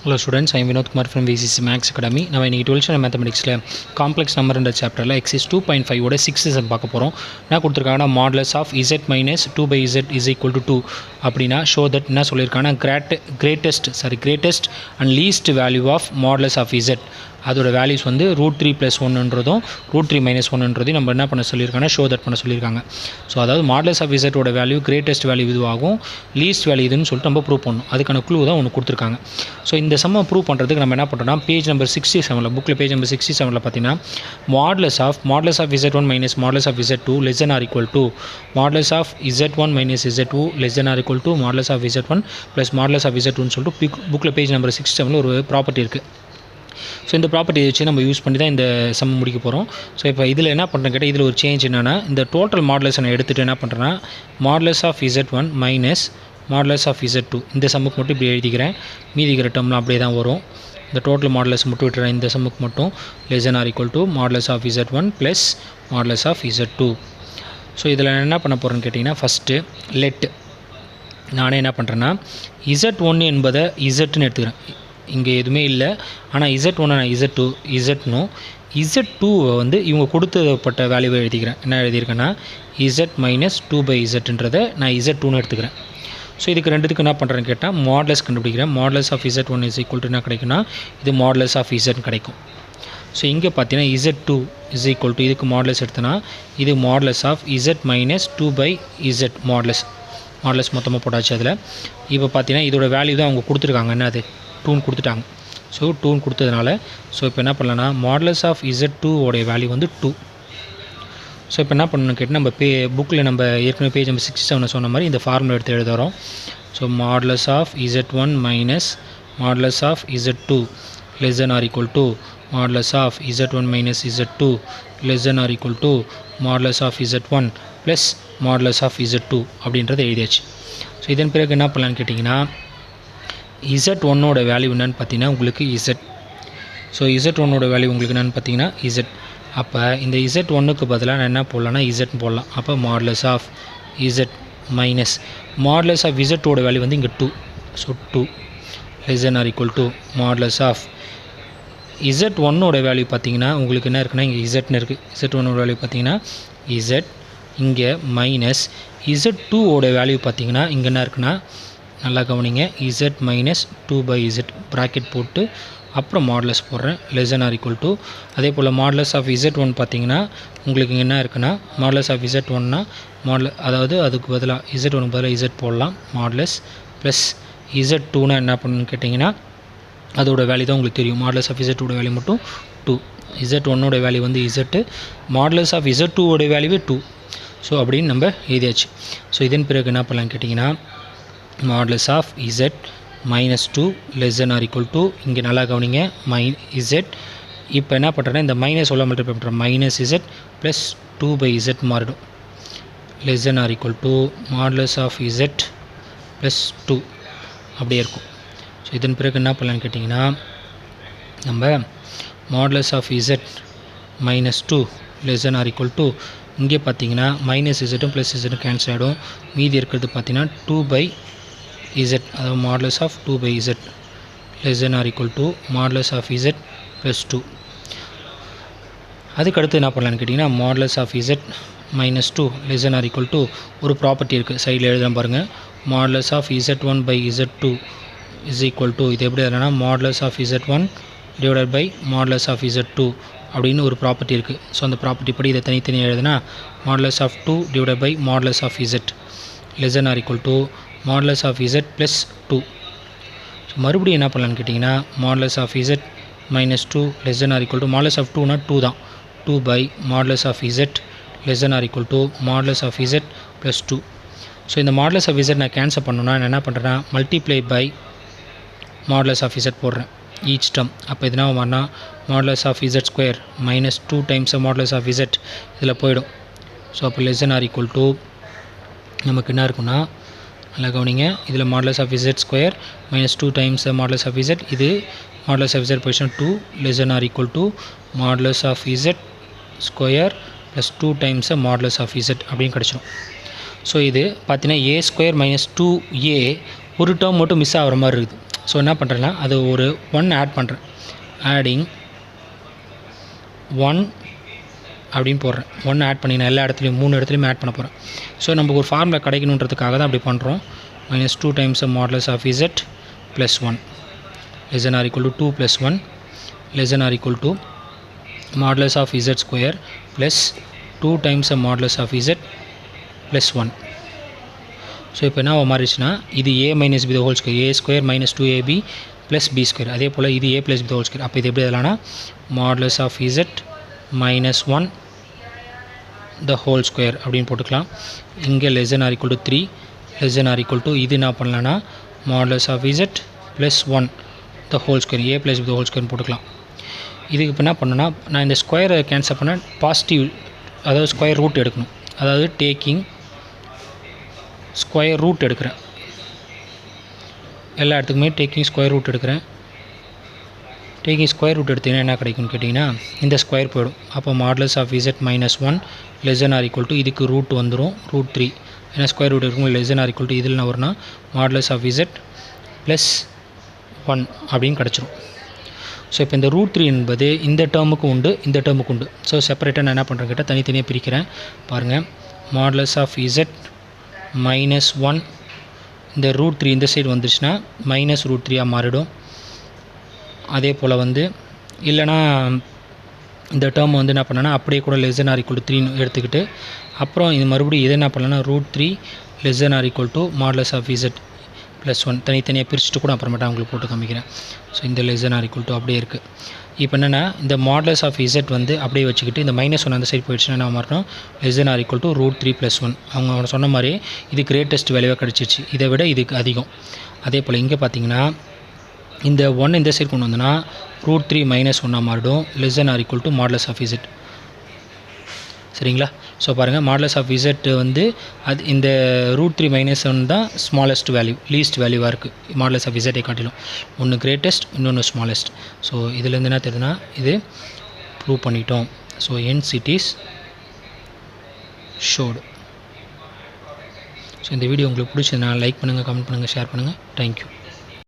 Hello students, I am Vinod Kumar from VCC Max Academy. நம்ம இன்னைக்கு 12th standard மேத்தமெட்டிக்ஸில் complex நம்பர்ன்ற சாப்டரில் exercise 2.5 ஓட 6 some பார்க்க போகிறோம். என்ன கொடுத்துருக்காங்கன்னா modulus of z minus 2/z is equal to 2 அப்படின்னா ஷோ தட் என்ன சொல்லியிருக்காங்கன்னா greatest and least value of modulus of z அதோட வேல்யூஸ் வந்து √3 + 1ன்றதும் √3 - 1ன்றதையும் நம்ம என்ன பண்ண சொல்லியிருக்காங்கன்னா ஷோ தட் பண்ண சொல்லியிருக்காங்க. ஸோ அதாவது modulus of z value greatest value இதுவாகும், லீஸ்ட் வேல்யூ இதுன்னு சொல்லிட்டு நம்ம ப்ரூவ் பண்ணணும். அதுக்கான க்ளூ தான் ஒன்று கொடுத்துருக்காங்க. ஸோ இந்த சம்மை ப்ரூவ் பண்ணுறதுக்கு நம்ம என்ன பண்ணுறோம்னா பேஜ் நம்பர் 67 புக்கில் பேஜ் நம்பர் 67 பார்த்தீங்கன்னா modulus of z1 minus modulus of z2 less than or equal to modulus of z1 minus z2 less than or equal to modulus of z1 plus modulus of z2ன்னு சொல்லிட்டு புக்கில் page number 67 ஒரு property இருக்குது. So இந்த property வச்சு நம்ம use பண்ணி தான் இந்த சம் முடிக்க போகிறோம். ஸோ இப்போ இதில் என்ன பண்ணுறேன் கேட்டால் இதில் ஒரு சேஞ்ச் என்னென்னா இந்த டோட்டல் மாடுலஸ் நான் எடுத்துகிட்டு என்ன பண்ணுறேன்னா modulus of z1 minus modulus of z2 இந்த சம்முக்கு மட்டும் இப்படி எழுதிக்கிறேன். மீதி இருக்கிற டேர்ம்லாம் அப்படியே தான் வரும். இந்த டோட்டல் மாடுலஸ் மட்டும் விட்டுறேன். இந்த சம்முக்கு மட்டும் less than or equal to modulus of z1 plus modulus of z2. So இதில் நான் என்ன பண்ண போகிறேன்னு கேட்டிங்கன்னா ஃபஸ்ட்டு லெட் நானே என்ன பண்ணுறேன்னா z1 என்பதை zன்னு எடுத்துக்கிறேன். இங்கே எதுவுமே இல்லை, ஆனால் z1 நான் z2னும் z2 வந்து இவங்க கொடுத்தப்பட்ட வேல்யூவை எழுதிக்கிறேன். என்ன எழுதியிருக்கேன்னா z மைனஸ் 2/zன்றதை நான் z2ன்னு எடுத்துக்கிறேன். ஸோ இதுக்கு ரெண்டுத்துக்கு என்ன பண்ணுறேன்னு கேட்டால் மாடுலஸ் கண்டுபிடிக்கிறேன். Modulus of z1 is equal to என்ன கிடைக்குன்னா இது மாடுலஸ் ஆஃப் z கிடைக்கும். ஸோ இங்கே பார்த்தீங்கன்னா z2 இஸ் ஈக்குவல் டு இதுக்கு மாடுலஸ் எடுத்தோன்னா இது modulus of z minus 2/z modulus மொத்தமாக போட்டாச்சு. அதில் இப்போ பார்த்தீங்கன்னா இதோட வேல்யூ தான் அவங்க கொடுத்துருக்காங்க. என்ன அது 2ன்னு கொடுத்துட்டாங்க. ஸோ 2ன்னு கொடுத்ததுனால ஸோ இப்போ என்ன பண்ணலான்னா மாடுலஸ் ஆஃப் z2 உடைய வேல்யூ வந்து 2. ஸோ இப்போ என்ன பண்ணணும்னு கேட்டால் நம்ம புக்கில் நம்ம ஏற்கனவே பேஜ் நம்பர் 67 சொன்ன மாதிரி இந்த ஃபார்முலா எடுத்து எழுதுகிறோம். So modulus of z1 minus modulus of z2 less than or equal to modulus of z1 minus z2 less than or equal to modulus of z1 plus modulus of z2 அப்படின்றத எழுதியாச்சு. So இதன் பிறகு என்ன பண்ணலான்னு கேட்டிங்கன்னா z1ஓட value என்னென்னு பார்த்தீங்கன்னா உங்களுக்கு z. ஸோ z1ஓட வேல்யூ உங்களுக்கு என்னென்னு பார்த்தீங்கன்னா z. அப்போ இந்த z1க்கு பதிலாக நான் என்ன போடலான்னா z போடலாம். அப்போ modulus of z minus modulus of z2ஓட வேல்யூ வந்து இங்கே 2. So 2 less than or equal to modulus of z1ஓட வேல்யூ பார்த்தீங்கன்னா உங்களுக்கு என்ன இருக்குன்னா இங்கே zன்னு இருக்குது. z1ஓட வேல்யூ பார்த்தீங்கன்னா z, இங்கே மைனஸ் z2ஓட வேல்யூ பார்த்தீங்கன்னா இங்கே என்ன இருக்குன்னா நல்லா கவனிங்க z மைனஸ் 2/z ப்ராக்கெட் போட்டு அப்புறம் மாடுலஸ் போடுறேன் less than or equal to அதே போல் மாடுலஸ் ஆஃப் z1 பார்த்தீங்கன்னா உங்களுக்கு இங்கே என்ன இருக்குன்னா மாடுலஸ் ஆஃப் z1னா அதாவது அதுக்கு பதிலாக z1க்கு பதிலாக z போடலாம் மாடுலஸ் ப்ளஸ் z2னா என்ன பண்ணணும்னு கேட்டிங்கன்னா அதோட வேல்யூ தான் உங்களுக்கு தெரியும். மாடுலஸ் ஆஃப் z2ஓட வேல்யூ மட்டும் 2, z1ஓட வேல்யூ வந்து z, மாடுலஸ் ஆஃப் z2ஓட வேல்யூவே 2. ஸோ அப்படின்னு நம்ம எழுதியாச்சு. ஸோ இதன் பிறகு என்ன பண்ணலான்னு கேட்டிங்கன்னா modulus of z minus 2 less than or equal to இங்கே நல்லா கவனிங்க z. இப்போ என்ன பண்ணுறேன்னா இந்த மைனஸ் உள்ள மல்டிப்ளை பண்ணுறேன் மைனஸ் z ப்ளஸ் 2/z மாறிடும் less than or equal to modulus of z plus 2 அப்படியே இருக்கும். ஸோ இதன் பிறகு என்ன பண்ணலான்னு கேட்டிங்கன்னா நம்ம modulus of z minus 2 less than or equal to இங்கே பார்த்தீங்கன்னா minus z plus z cancel ஆகிடும். மீதி இருக்கிறது பார்த்தீங்கன்னா 2/z அதாவது modulus of 2/z less than or equal to modulus of z plus 2. அதுக்கடுத்து என்ன பண்ணலான்னு கேட்டிங்கன்னா modulus of z minus 2 less than or equal to ஒரு ப்ராப்பர்ட்டி இருக்குது சைடில் எழுத பாருங்கள். Modulus of z1/z2 is equal to இது எப்படி இல்லைனா modulus of z1 divided by modulus of z2 அப்படின்னு ஒரு ப்ராப்பர்ட்டி இருக்குது. ஸோ அந்த ப்ராப்பர்ட்டி படி இதை தனித்தனி எழுதுனா modulus of 2 divided by modulus of z less than or equal to modulus of z plus 2. So மறுபடியும் என்ன பண்ணலான்னு கேட்டிங்கன்னா modulus of z minus 2 less than or equal to modulus of 2னா 2 தான் 2 by modulus of z less than or equal to modulus of z plus 2. So இந்த modulus of z நான் cancel பண்ணணும்னா நான் என்ன பண்ணுறேன்னா multiply by modulus of z போடுறேன் each term. அப்போ எதுனா வரனா modulus of z square minus 2 times modulus of z இதில் போயிடும். ஸோ அப்போ less than or equal to நமக்கு என்ன இருக்குன்னா நல்லா கவனிங்க இதில் modulus of z square minus 2 times modulus of z இது modulus of z position 2 less than or equal to modulus of z square plus 2 times modulus of z அப்படின்னு கிடச்சிடும். So இது பார்த்தீங்கன்னா a ஸ்கொயர் மைனஸ் 2a ஒரு term மட்டும் miss ஆகிற மாதிரி இருக்குது. ஸோ என்ன பண்ணுறேன்னா அது ஒரு 1 ஆட் பண்ணுறேன். ஆடிங் 1 அப்படின்னு போடுறேன். 1 ஆட் பண்ணி நான் எல்லா இடத்துலையும் 3 இடத்துலையும் ஆட் பண்ண போகிறேன். ஸோ நமக்கு ஒரு ஃபார்முலா கிடைக்கணுன்றதுக்காக தான் அப்படி பண்ணுறோம். -2 times the modulus of z plus 1 less than or equal to 2 plus 1 less than or equal to modulus of z square plus 2 times the modulus of z plus 1. So இப்போ என்ன மாறிடுச்சுன்னா இது a minus b the whole square, a square minus 2ab plus b square. அதே போல் இது a plus b the whole square. அப்போ இது எப்படி எழுதலாம்னா modulus of z minus 1 the whole square அப்படின்னு போட்டுக்கலாம். இங்கே less than or equal to 3 less than or equal to இது என்ன பண்ணலான்னா modulus of z plus 1 the whole square, a plus b the whole square போட்டுக்கலாம். இதுக்கு இப்போ என்ன பண்ணணும்னா நான் இந்த ஸ்கொயரை கேன்சல் பண்ண பாசிட்டிவ், அதாவது ஸ்கொயர் ரூட் எடுக்கணும். அதாவது டேக்கிங் ஸ்கொயர் ரூட் எடுக்கிறேன். எல்லா இடத்துக்குமே டேக்கிங் ஸ்கொயர் ரூட் எடுக்கிறேன். டேக்கிங் ஸ்கொயர் ரூட் எடுத்தீங்கன்னா என்ன கிடைக்கும்னு கேட்டிங்கன்னா இந்த ஸ்கொயர் போயிடும். அப்போ modulus of z minus 1 less than or equal to இதுக்கு ரூட் வந்துடும் √3. ஏன்னா ஸ்கொயர் ரூட் இருக்கும் less than or equal to இதில் என்ன வரும்னா modulus of z plus 1 அப்படின்னு கிடச்சிரும். ஸோ இப்போ இந்த √3 என்பது இந்த டேர்முக்கு உண்டு, இந்த டேர்முக்கு உண்டு. ஸோ செப்பரேட்டாக நான் என்ன பண்ணுறேன் கேட்டால் தனித்தனியாக பிரிக்கிறேன். பாருங்கள், modulus of z minus 1 இந்த √3 இந்த சைடு வந்துச்சுன்னா -√3 மாறிடும். அதே போல் வந்து இல்லைனா இந்த டேர்ம் வந்து என்ன பண்ணேன்னா அப்படியே கூட less than or equal to 3 எடுத்துக்கிட்டு அப்புறம் இது மறுபடியும் இதை என்ன பண்ணலாம்னா √3 less than or equal to modulus of z plus 1 தனித்தனியாக பிரிச்சுட்டு கூட அப்புறமேட்டா உங்களுக்கு போட்டு காமிக்கிறேன். ஸோ இந்த less than or equal to அப்படியே இருக்குது. இப்போ என்னென்னா இந்த modulus of z வந்து அப்படியே வச்சுக்கிட்டு இந்த -1 அந்த சைடு போயிடுச்சுன்னா என்ன மாறணும் less than or equal to √3 plus 1. அவங்க சொன்ன மாதிரி இது கிரேட்டஸ்ட் வேல்யூவாக கிடச்சிச்சு, இதை விட இதுக்கு அதிகம். அதே போல் இங்கே பார்த்தீங்கன்னா இந்த 1 இந்த சைடு கொண்டு வந்தோன்னா √3 -1 மாறிடும் less than or equal to modulus of z. சரிங்களா? ஸோ பாருங்கள், modulus of z வந்து அது இந்த √3 -1 தான் ஸ்மாலஸ்ட் வேல்யூ, லீஸ்ட் வேல்யூவாக இருக்குது modulus of z காட்டிலும். ஒன்று கிரேட்டஸ்ட், இன்னொன்று ஸ்மாலஸ்ட். ஸோ இதுலேருந்து என்ன தெரியுதுன்னா இது ப்ரூவ் பண்ணிட்டோம். So hence it is showed. So இந்த வீடியோ உங்களுக்கு பிடிச்சதுன்னா லைக் பண்ணுங்கள், கமெண்ட் பண்ணுங்கள், ஷேர் பண்ணுங்கள். தேங்க்யூ.